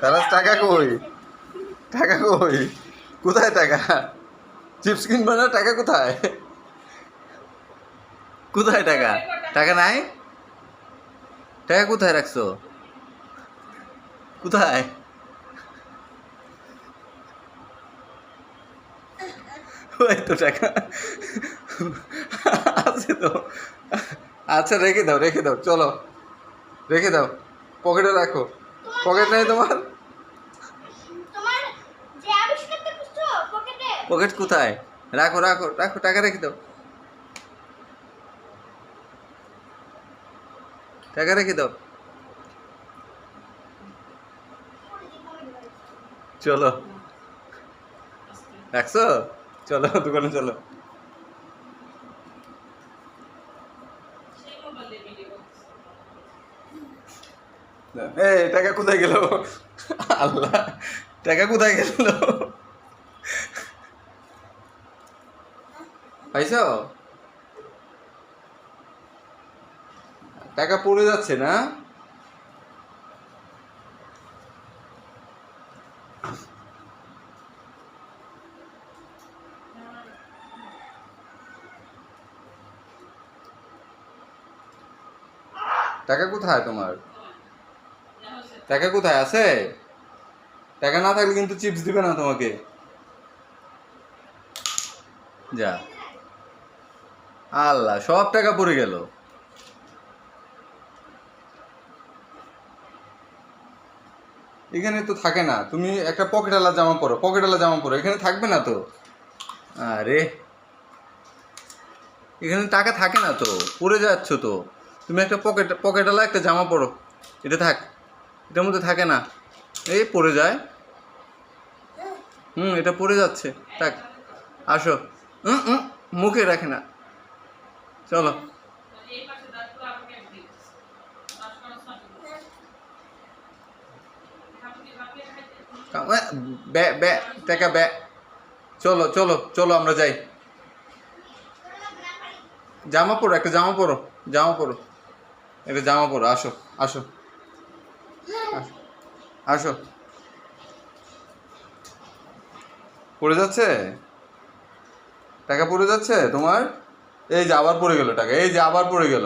তারাস টাকা কই? টাকা কই? কোথায় টাকা? চিপস কিনবে না, টাকা কোথায়? কোথায় টাকা? টাকা নাই? টাকা কোথায় রাখছো? কোথায়? ওই তো টাকা আছে তো। আচ্ছা রেখে দাও, রেখে দাও, চলো রেখে দাও, পকেটে রাখো। পকেট নেই তোমার? পকেট কোথায়? রাখো রাখো রাখো, টাকা রেখে দাও, টাকা রেখে দাও। চলো, রাখছো? চলো দোকানে চলো। এই টাকা কোথায় গেল? আল্লাহ, টাকা কোথায় গেল? পাইছ? টাকা পড়ে যাচ্ছে না? টাকা কোথায় তোমার? টাকা কোথায় আছে? টাকা না থাকলে কিন্তু চিপস দিবে না তোমাকে। যা, আল্লাহ, সব টাকা পড়ে গেল। এখানে তো থাকে না, তুমি একটা পকেটওয়ালা জামা পরো, পকেটওয়ালা জামা পরো, এখানে থাকবে না তো। আরে, এখানে টাকা থাকে না তো, পড়ে যাচ্ছ তো। তুমি একটা পকেটওয়ালা একটা জামা পরো, এটা থাক, এটার মধ্যে থাকে না। এই পড়ে যায়। এটা পড়ে যাচ্ছে, থাক। আসো। মুখে রাখে না। চলো। বে বে, টাকা বে। চলো চলো চলো, আমরা যাই। জামা পরো, একটা জামা পরো, জামা পরো, একটা জামা পরো, আসো আসো আসো আসো। পড়ে যাচ্ছে, টাকা পড়ে যাচ্ছে তোমার। এই যে আবার পড়ে গেল টাকা, এই যে আবার পড়ে গেল।